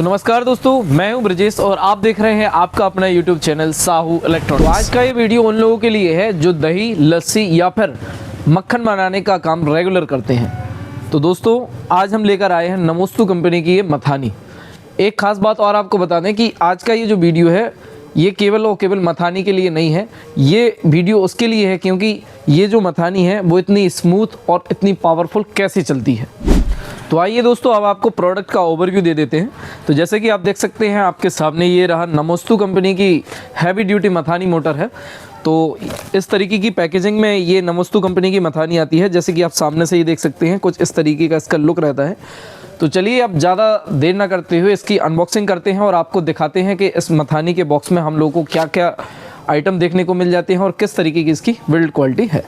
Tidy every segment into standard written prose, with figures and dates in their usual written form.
तो नमस्कार दोस्तों, मैं हूं ब्रजेश और आप देख रहे हैं आपका अपना YouTube चैनल साहू इलेक्ट्रॉनिक्स। आज का ये वीडियो उन लोगों के लिए है जो दही, लस्सी या फिर मक्खन बनाने का काम रेगुलर करते हैं। तो दोस्तों, आज हम लेकर आए हैं नमोस्तु कंपनी की ये मथानी। एक खास बात और आपको बता दें कि आज का ये जो वीडियो है ये केवल और केवल मथानी के लिए नहीं है, ये वीडियो उसके लिए है क्योंकि ये जो मथानी है वो इतनी स्मूथ और इतनी पावरफुल कैसे चलती है। तो आइए दोस्तों, अब आपको प्रोडक्ट का ओवरव्यू दे देते हैं। तो जैसे कि आप देख सकते हैं आपके सामने ये रहा नमोस्तु कंपनी की हैवी ड्यूटी मथानी मोटर है। तो इस तरीके की पैकेजिंग में ये नमोस्तु कंपनी की मथानी आती है। जैसे कि आप सामने से ही देख सकते हैं, कुछ इस तरीके का इसका लुक रहता है। तो चलिए अब ज़्यादा देर ना करते हुए इसकी अनबॉक्सिंग करते हैं और आपको दिखाते हैं कि इस मथानी के बॉक्स में हम लोगों को क्या क्या आइटम देखने को मिल जाते हैं और किस तरीके की इसकी बिल्ड क्वालिटी है।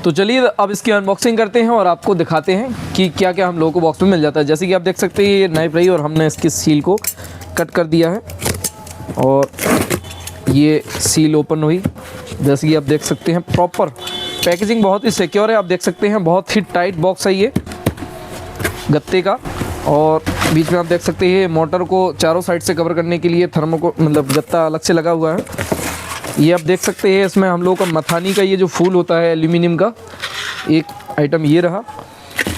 तो चलिए अब इसकी अनबॉक्सिंग करते हैं और आपको दिखाते हैं कि क्या क्या हम लोगों को बॉक्स में मिल जाता है। जैसे कि आप देख सकते हैं ये नाइफ रही और हमने इसकी सील को कट कर दिया है और ये सील ओपन हुई। जैसे कि आप देख सकते हैं प्रॉपर पैकेजिंग बहुत ही सिक्योर है। आप देख सकते हैं बहुत ही टाइट बॉक्स है ये गत्ते का। और बीच में आप देख सकते हैं मोटर को चारों साइड से कवर करने के लिए गत्ता अलग से लगा हुआ है। ये आप देख सकते हैं इसमें हम लोगों का मथानी का ये जो फूल होता है एल्यूमिनियम का, एक आइटम ये रहा।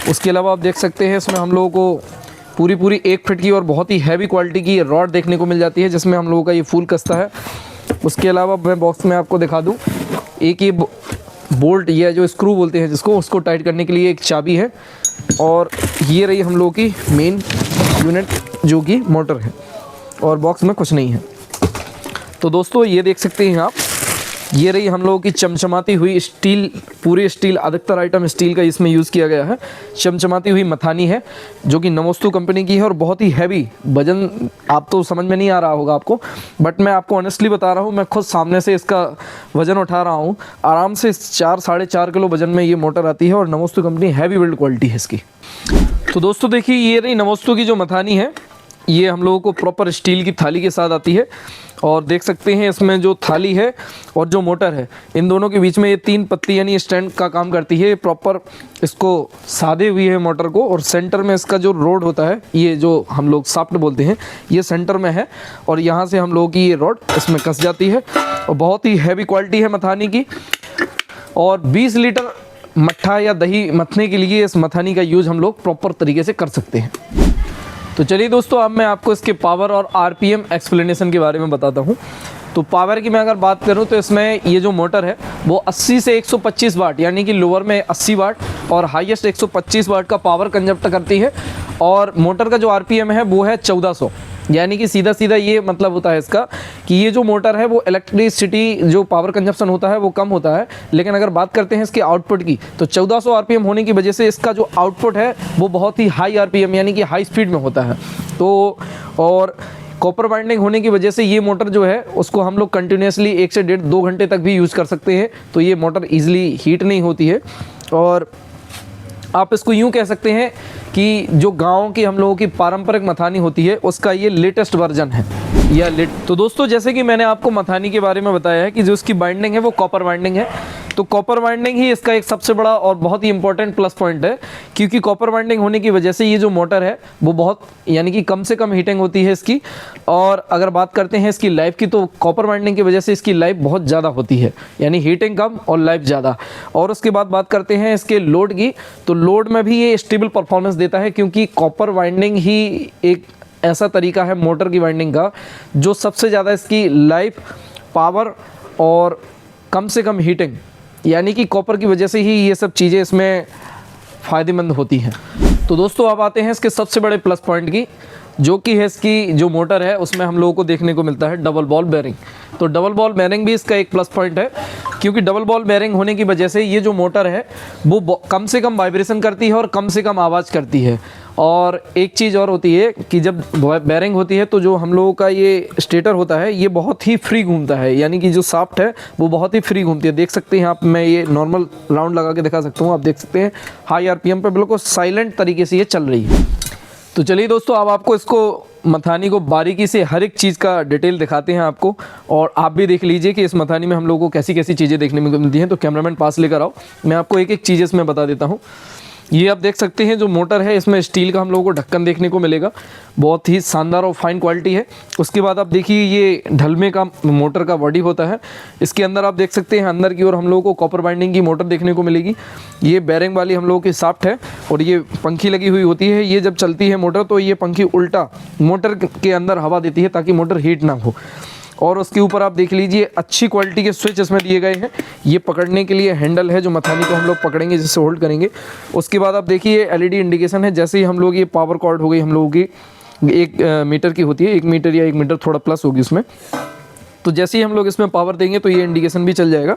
उसके अलावा आप देख सकते हैं इसमें हम लोगों को पूरी 1 फीट की और बहुत ही हैवी क्वालिटी की रॉड देखने को मिल जाती है जिसमें हम लोगों का ये फूल कसता है। उसके अलावा मैं बॉक्स में आपको दिखा दूँ, एक ये बोल्ट या जो स्क्रू बोलते हैं जिसको, उसको टाइट करने के लिए एक चाबी है। और ये रही हम लोगों की मेन यूनिट जो कि मोटर है और बॉक्स में कुछ नहीं है। तो दोस्तों ये देख सकते हैं आप, ये रही हम लोगों की चमचमाती हुई स्टील, पूरी स्टील, अधिकतर आइटम स्टील का इसमें यूज़ किया गया है। चमचमाती हुई मथानी है जो कि नमोस्तु कंपनी की है और बहुत ही हैवी। वजन आप तो समझ में नहीं आ रहा होगा आपको, बट मैं आपको ऑनेस्टली बता रहा हूँ, मैं खुद सामने से इसका वज़न उठा रहा हूँ। आराम से 4 साढ़े 4 किलो वजन में ये मोटर आती है और नमोस्तु कंपनी हैवी बिल्ड क्वालिटी है इसकी। तो दोस्तों देखिए, ये रही नमोस्तु की जो मथानी है, ये हम लोगों को प्रॉपर स्टील की थाली के साथ आती है। और देख सकते हैं इसमें जो थाली है और जो मोटर है, इन दोनों के बीच में ये 3 पत्ती यानी स्टैंड का काम करती है। प्रॉपर इसको साधे हुई है मोटर को और सेंटर में इसका जो रोड होता है, ये जो हम लोग शाफ्ट बोलते हैं, ये सेंटर में है और यहाँ से हम लोगों की ये रोड इसमें कस जाती है। और बहुत ही हैवी क्वालिटी है मथानी की। और 20 लीटर मट्ठा या दही मथने के लिए इस मथानी का यूज़ हम लोग प्रॉपर तरीके से कर सकते हैं। तो चलिए दोस्तों, अब मैं आपको इसके पावर और आरपीएम एक्सप्लेनेशन के बारे में बताता हूँ। तो पावर की मैं अगर बात करूँ तो इसमें ये जो मोटर है वो 80 से 125 वाट, यानी कि लोअर में 80 वाट और हाईएस्ट 125 वाट का पावर कंजप्ट करती है। और मोटर का जो आरपीएम है वो है 1400, यानी कि सीधा सीधा ये मतलब होता है इसका कि ये जो मोटर है वो इलेक्ट्रिसिटी जो पावर कंजप्शन होता है वो कम होता है। लेकिन अगर बात करते हैं इसके आउटपुट की, तो 1400 आरपीएम होने की वजह से इसका जो आउटपुट है वो बहुत ही हाई आरपीएम यानी कि हाई स्पीड में होता है। तो और कॉपर वाइंडिंग होने की वजह से ये मोटर जो है उसको हम लोग कंटिन्यूसली 1 से 1.5-2 घंटे तक भी यूज़ कर सकते हैं। तो ये मोटर ईजिली हीट नहीं होती है। और आप इसको यूँ कह सकते हैं कि जो गाँव की हम लोगों की पारंपरिक मथानी होती है उसका ये लेटेस्ट वर्जन है या तो दोस्तों, जैसे कि मैंने आपको मथानी के बारे में बताया है कि जो इसकी बाइंडिंग है वो कॉपर बाइंडिंग है। तो कॉपर बाइंडिंग ही इसका एक सबसे बड़ा और बहुत ही इंपॉर्टेंट प्लस पॉइंट है, क्योंकि कॉपर बाइंडिंग होने की वजह से ये जो मोटर है वो बहुत यानी कि कम से कम हीटिंग होती है इसकी। और अगर बात करते हैं इसकी लाइफ की, तो कॉपर बाइंडिंग की वजह से इसकी लाइफ बहुत ज़्यादा होती है, यानी हीटिंग कम और लाइफ ज़्यादा। और उसके बाद बात करते हैं इसके लोड की, तो लोड में भी ये स्टेबल परफॉर्मेंस देता है, क्योंकि कॉपर वाइंडिंग ही एक ऐसा तरीका है मोटर की वाइंडिंग का जो सबसे ज़्यादा इसकी लाइफ, पावर और कम से कम हीटिंग, यानी कि कॉपर की वजह से ही ये सब चीज़ें इसमें फ़ायदेमंद होती हैं। तो दोस्तों अब आते हैं इसके सबसे बड़े प्लस पॉइंट की, जो कि है इसकी जो मोटर है उसमें हम लोगों को देखने को मिलता है डबल बॉल बेयरिंग। तो डबल बॉल बेयरिंग भी इसका एक प्लस पॉइंट है, क्योंकि डबल बॉल बेयरिंग होने की वजह से ये जो मोटर है वो कम से कम वाइब्रेशन करती है और कम से कम आवाज़ करती है। और एक चीज़ और होती है कि जब बेयरिंग होती है तो जो हम लोगों का ये स्टेटर होता है ये बहुत ही फ्री घूमता है, यानी कि जो शाफ्ट है वो बहुत ही फ्री घूमती है। देख सकते हैं आप, मैं ये नॉर्मल राउंड लगा के दिखा सकता हूँ। आप देख सकते हैं हाई आरपीएम पे बिल्कुल साइलेंट तरीके से ये चल रही है। तो चलिए दोस्तों, अब आपको इसको मथानी को बारीकी से हर एक चीज़ का डिटेल दिखाते हैं आपको, और आप भी देख लीजिए कि इस मथानी में हम लोगों को कैसी कैसी चीज़ें देखने में मिलती हैं। तो कैमरामैन पास लेकर आओ, मैं आपको एक एक चीज़ इसमें बता देता हूँ। ये आप देख सकते हैं जो मोटर है इसमें स्टील का हम लोगों को ढक्कन देखने को मिलेगा, बहुत ही शानदार और फाइन क्वालिटी है। उसके बाद आप देखिए ये ढलमे का मोटर का बॉडी होता है। इसके अंदर आप देख सकते हैं अंदर की ओर हम लोगों को कॉपर बाइंडिंग की मोटर देखने को मिलेगी। ये बैरिंग वाली हम लोगों की शाफ्ट है और ये पंखी लगी हुई होती है। ये जब चलती है मोटर तो ये पंखी उल्टा मोटर के अंदर हवा देती है ताकि मोटर हीट ना हो। और उसके ऊपर आप देख लीजिए अच्छी क्वालिटी के स्विच इसमें दिए गए हैं। ये पकड़ने के लिए हैंडल है जो मथानी को हम लोग पकड़ेंगे, जिससे होल्ड करेंगे। उसके बाद आप देखिए एलईडी इंडिकेशन है। जैसे ही हम लोग ये पावर कॉर्ड हो गई हम लोगों की 1 मीटर की होती है, 1 मीटर या 1 मीटर थोड़ा प्लस होगी उसमें। तो जैसे ही हम लोग इसमें पावर देंगे तो ये इंडिकेशन भी चल जाएगा।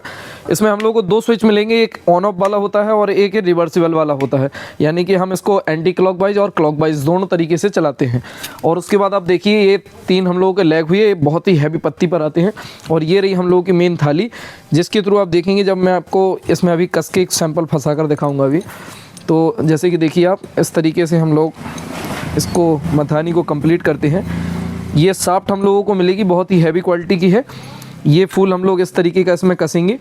इसमें हम लोग को 2 स्विच मिलेंगे, एक ऑन ऑफ वाला होता है और एक रिवर्सिबल वाला होता है, यानी कि हम इसको एंटी क्लॉकवाइज और क्लॉकवाइज दोनों तरीके से चलाते हैं। और उसके बाद आप देखिए ये 3 हम लोगों के लैग हुए, ये बहुत ही हैवी पत्ती पर आते हैं। और ये रही हम लोगों की मेन थाली, जिसके थ्रू आप देखेंगे जब मैं आपको इसमें अभी कस के एक सैंपल फंसा कर दिखाऊँगा अभी। तो जैसे कि देखिए आप इस तरीके से हम लोग इसको मथानी को कंप्लीट करते हैं। ये शाफ्ट हम लोगों को मिलेगी, बहुत ही हैवी क्वालिटी की है। ये फूल हम लोग इस तरीके का इसमें कसेंगे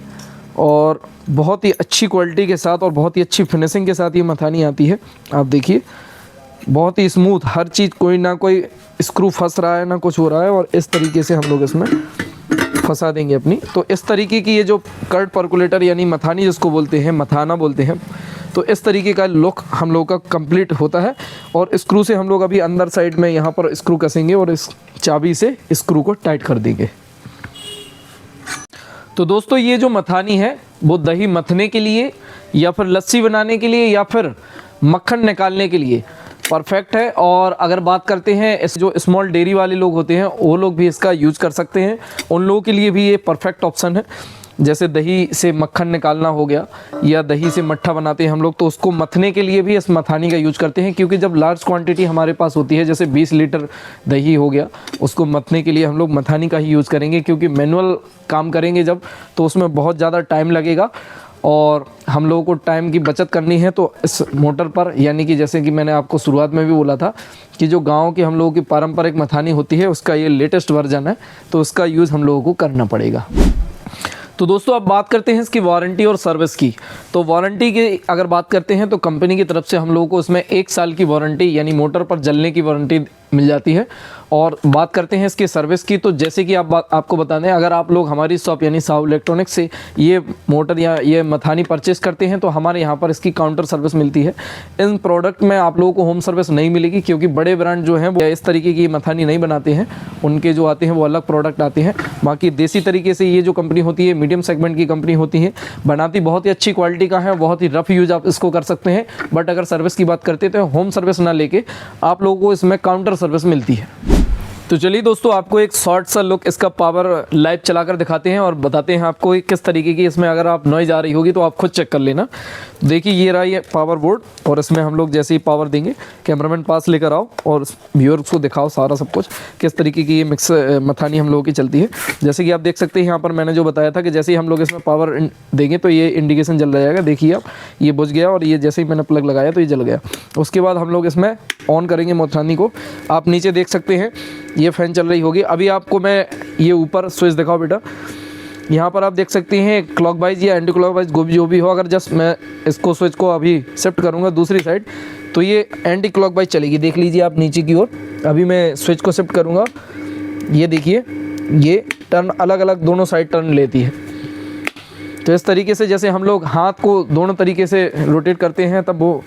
और बहुत ही अच्छी क्वालिटी के साथ और बहुत ही अच्छी फिनिशिंग के साथ ये मथानी आती है। आप देखिए बहुत ही स्मूथ, हर चीज़, कोई ना कोई स्क्रू फंस रहा है ना कुछ हो रहा है। और इस तरीके से हम लोग इसमें फंसा देंगे अपनी। तो इस तरीके की ये जो कर्ड परकुलेटर यानी मथानी जिसको बोलते हैं, मथाना बोलते हैं, तो इस तरीके का लुक हम लोग का कंप्लीट होता है। और स्क्रू से हम लोग अभी अंदर साइड में यहाँ पर स्क्रू कसेंगे और इस चाबी से स्क्रू को टाइट कर देंगे। तो दोस्तों ये जो मथानी है वो दही मथने के लिए या फिर लस्सी बनाने के लिए या फिर मक्खन निकालने के लिए परफेक्ट है। और अगर बात करते हैं इस जो स्मॉल डेयरी वाले लोग होते हैं वो लोग भी इसका यूज़ कर सकते हैं, उन लोगों के लिए भी ये परफेक्ट ऑप्शन है। जैसे दही से मक्खन निकालना हो गया या दही से मट्ठा बनाते हैं हम लोग, तो उसको मथने के लिए भी इस मथानी का यूज करते हैं। क्योंकि जब लार्ज क्वांटिटी हमारे पास होती है, जैसे 20 लीटर दही हो गया, उसको मथने के लिए हम लोग मथानी का ही यूज़ करेंगे। क्योंकि मैनुअल काम करेंगे जब, तो उसमें बहुत ज़्यादा टाइम लगेगा और हम लोगों को टाइम की बचत करनी है। तो इस मोटर पर, यानी कि जैसे कि मैंने आपको शुरुआत में भी बोला था कि जो गाँव की हम लोगों की पारंपरिक मथानी होती है उसका ये लेटेस्ट वर्जन है, तो उसका यूज़ हम लोगों को करना पड़ेगा। तो दोस्तों अब बात करते हैं इसकी वारंटी और सर्विस की। तो वारंटी की अगर बात करते हैं तो कंपनी की तरफ से हम लोगों को इसमें 1 साल की वारंटी यानी मोटर पर जलने की वारंटी मिल जाती है। और बात करते हैं इसकी सर्विस की, तो जैसे कि आपको बता दें, अगर आप लोग हमारी शॉप यानी साहू इलेक्ट्रॉनिक्स से ये मोटर या ये मथानी परचेस करते हैं तो हमारे यहाँ पर इसकी काउंटर सर्विस मिलती है। इन प्रोडक्ट में आप लोगों को होम सर्विस नहीं मिलेगी, क्योंकि बड़े ब्रांड जो हैं वो इस तरीके की मथानी नहीं बनाते हैं, उनके जो आते हैं वो अलग प्रोडक्ट आते हैं। बाकी देसी तरीके से ये जो कंपनी होती है मीडियम सेगमेंट की कंपनी होती है, बनाती बहुत ही अच्छी क्वालिटी का है, बहुत ही रफ यूज आप इसको कर सकते हैं। बट अगर सर्विस की बात करते हैं तो होम सर्विस ना लेके आप लोगों को इसमें काउंटर सर्विस मिलती है। तो चलिए दोस्तों आपको एक शॉर्ट सा लुक इसका पावर लाइव चलाकर दिखाते हैं और बताते हैं आपको किस तरीके की इसमें अगर आप नॉइज़ आ रही होगी तो आप खुद चेक कर लेना। देखिए ये रहा ये पावर बोर्ड और इसमें हम लोग जैसे ही पावर देंगे, कैमरामैन पास लेकर आओ और व्यूअर्स को दिखाओ सारा सब कुछ किस तरीके की ये मिक्स मथानी हम लोगों की चलती है। जैसे कि आप देख सकते हैं यहाँ पर मैंने जो बताया था कि जैसे ही हम लोग इसमें पावर देंगे तो ये इंडिकेशन जल जाएगा। देखिए आप, ये बुझ गया और ये जैसे ही मैंने प्लग लगाया तो ये जल गया। उसके बाद हम लोग इसमें ऑन करेंगे मथानी को। आप नीचे देख सकते हैं ये फैन चल रही होगी। अभी आपको मैं ये ऊपर स्विच दिखाओ बेटा, यहाँ पर आप देख सकते हैं क्लॉकवाइज या एंटी क्लॉकवाइज जो भी हो। अगर जस्ट मैं इसको स्विच को अभी शिफ्ट करूँगा दूसरी साइड तो ये एंटी क्लॉकवाइज चलेगी। देख लीजिए आप नीचे की ओर। अभी मैं स्विच को शिफ्ट करूँगा, ये देखिए ये टर्न अलग अलग दोनों साइड टर्न लेती है। तो इस तरीके से जैसे हम लोग हाथ को दोनों तरीके से रोटेट करते हैं तब वो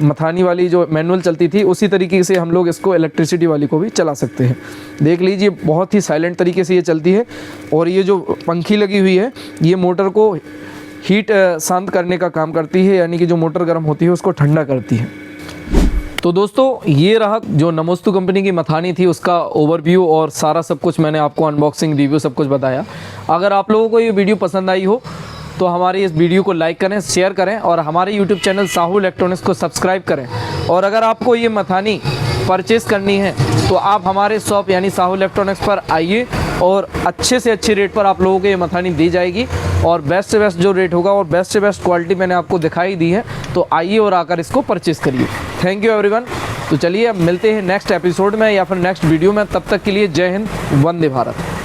मथानी वाली जो मैनुअल चलती थी उसी तरीके से हम लोग इसको इलेक्ट्रिसिटी वाली को भी चला सकते हैं। देख लीजिए बहुत ही साइलेंट तरीके से ये चलती है। और ये जो पंखी लगी हुई है ये मोटर को हीट शांत करने का काम करती है, यानी कि जो मोटर गर्म होती है उसको ठंडा करती है। तो दोस्तों ये रहा जो नमोस्तु कंपनी की मथानी थी उसका ओवरव्यू और सारा सब कुछ मैंने आपको अनबॉक्सिंग रिव्यू सब कुछ बताया। अगर आप लोगों को ये वीडियो पसंद आई हो तो हमारी इस वीडियो को लाइक करें, शेयर करें और हमारे यूट्यूब चैनल साहू इलेक्ट्रॉनिक्स को सब्सक्राइब करें। और अगर आपको ये मथानी परचेस करनी है तो आप हमारे शॉप यानी साहू इलेक्ट्रॉनिक्स पर आइए और अच्छे से अच्छे रेट पर आप लोगों को ये मथानी दी जाएगी। और बेस्ट से बेस्ट जो रेट होगा और बेस्ट से बेस्ट क्वालिटी मैंने आपको दिखाई दी है, तो आइए और आकर इसको परचेस करिए। Thank you everyone. तो चलिए अब मिलते हैं नेक्स्ट एपिसोड में या फिर नेक्स्ट वीडियो में। तब तक के लिए जय हिंद, वंदे भारत।